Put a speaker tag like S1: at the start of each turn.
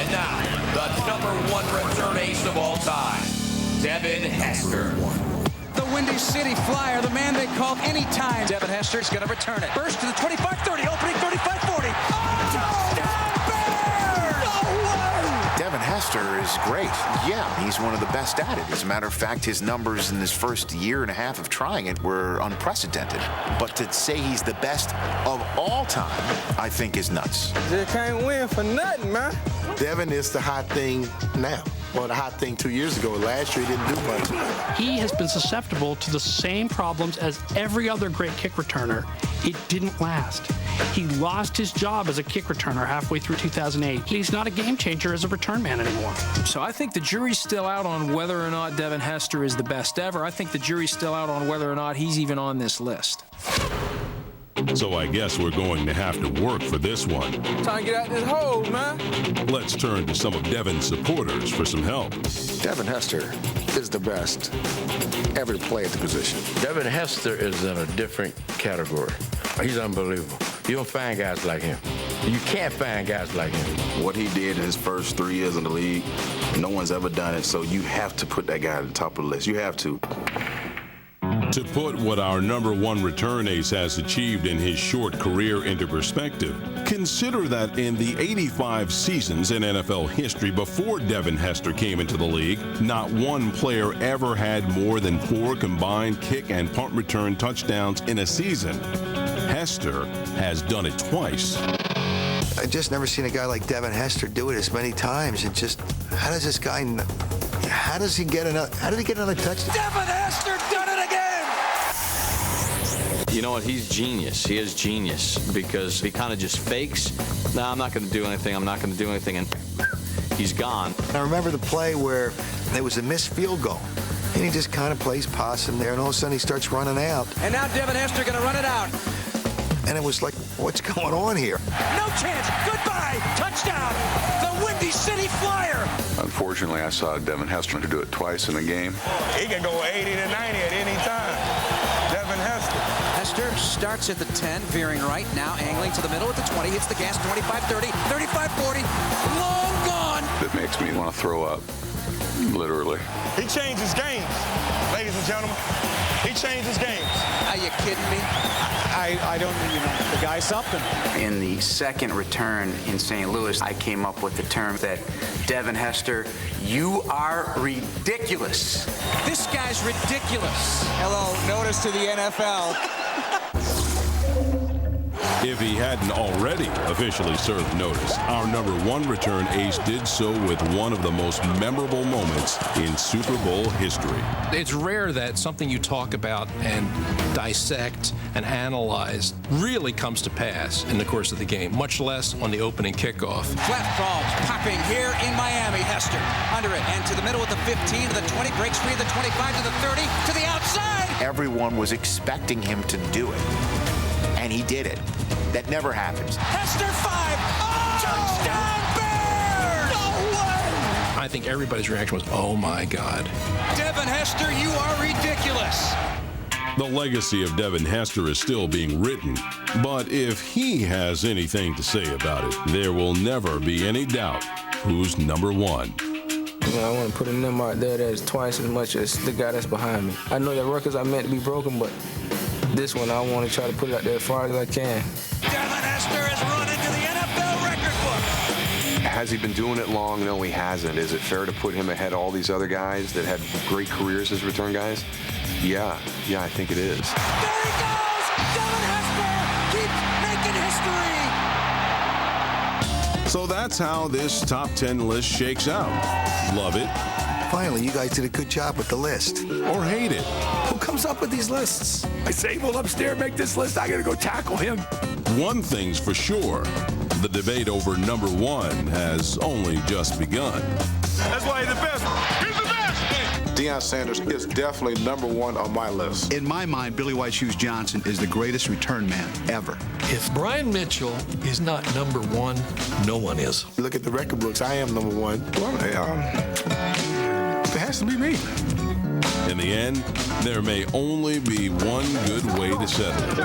S1: And now, the #1 return ace of all time, Devin Hester.
S2: The Windy City Flyer, the man they call anytime. Devin Hester's going to return it. Burst to the 25-30, opening 35-40. Oh, touchdown, Bears! No way!
S3: Devin Hester is great. Yeah, he's one of the best at it. As a matter of fact, his numbers in this first year and a half of trying it were unprecedented. But to say he's the best of all time, I think is nuts.
S4: Just can't win for nothing, man.
S5: Devin is the hot thing now. Well, the hot thing 2 years ago. Last year, he didn't do much.
S6: He has been susceptible to the same problems as every other great kick returner. It didn't last. He lost his job as a kick returner halfway through 2008. He's not a game changer as a return man anymore.
S7: So I think the jury's still out on whether or not Devin Hester is the best ever. I think the jury's still out on whether or not he's even on this list.
S8: So I guess we're going to have to work for this one.
S4: Trying to get out this hole, man.
S8: Let's turn to some of Devin's supporters for some help.
S5: Devin Hester is the best ever to play at the position.
S9: Devin Hester is in a different category. He's unbelievable. You don't find guys like him. You can't find guys like him.
S10: What he did in his first 3 years in the league, no one's ever done it, so you have to put that guy at the top of the list. You have to.
S8: To put what our #1 return ace has achieved in his short career into perspective, consider that in the 85 seasons in NFL history before Devin Hester came into the league, not one player ever had more than 4 combined kick and punt return touchdowns in a season. Hester has done it twice.
S11: I've just never seen a guy like Devin Hester do it as many times. And just, how does this guy, how did he get another touchdown?
S2: Devin Hester done it again!
S12: You know what? He's genius. He is genius because he kind of just fakes. No, I'm not going to do anything. I'm not going to do anything. And he's gone.
S11: I remember the play where there was a missed field goal. And he just kind of plays possum there. And all of a sudden he starts running out.
S2: And now Devin Hester going to run it out.
S11: And it was like, what's going on here?
S2: No chance. Goodbye. Touchdown. The Windy City Flyer.
S10: Unfortunately, I saw Devin Hester do it twice in a game.
S4: He can go 80 to 90 at any time. Devin Hester.
S2: Hester starts at the 10, veering right, now angling to the middle at the 20, hits the gas, 25-30, 35-40, long gone.
S10: That makes me want to throw up, literally.
S4: He changes games, ladies and gentlemen. He changes games.
S2: Are you kidding me?
S4: I don't, the guy's something.
S13: In the second return in St. Louis, I came up with the term that Devin Hester, you are ridiculous.
S2: This guy's ridiculous.
S4: Hello, notice to the NFL.
S8: If he hadn't already officially served notice, our #1 return ace did so with one of the most memorable moments in Super Bowl history.
S7: It's rare that something you talk about and dissect and analyze really comes to pass in the course of the game, much less on the opening kickoff.
S2: Flat balls popping here in Miami. Hester under it and to the middle at the 15 to the 20, breaks free to the 25 to the 30 to the outside.
S3: Everyone was expecting him to do it, and he did it. That never happens.
S2: Hester 5. Oh! Touchdown Bears! No way!
S7: I think everybody's reaction was, oh my God.
S2: Devin Hester, you are ridiculous.
S8: The legacy of Devin Hester is still being written, but if he has anything to say about it, there will never be any doubt who's #1.
S4: You know, I want to put a number out there that is twice as much as the guy that's behind me. I know your records are meant to be broken, but this one, I want to try to put it out there as far as I can.
S2: Devin Hester has run into the NFL record book.
S10: Has he been doing it long? No, he hasn't. Is it fair to put him ahead of all these other guys that had great careers as return guys? Yeah, I think it is.
S2: There he goes! Devin Hester keeps making history.
S8: So that's how this top 10 list shakes out. Love it.
S11: Finally, you guys did a good job with the list.
S8: Or hate it.
S14: Who comes up with these lists? I say, well, upstairs, make this list. I got to go tackle him.
S8: One thing's for sure. The debate over #1 has only just begun.
S4: That's why he's the best. He's the best!
S5: Deion Sanders is definitely #1 on my list.
S14: In my mind, Billy White Shoes Johnson is the greatest return man ever.
S15: If Brian Mitchell is not #1, no one is.
S5: Look at the record books. I am #1. Well, it has to be me.
S8: In the end, there may only be one good way to settle it.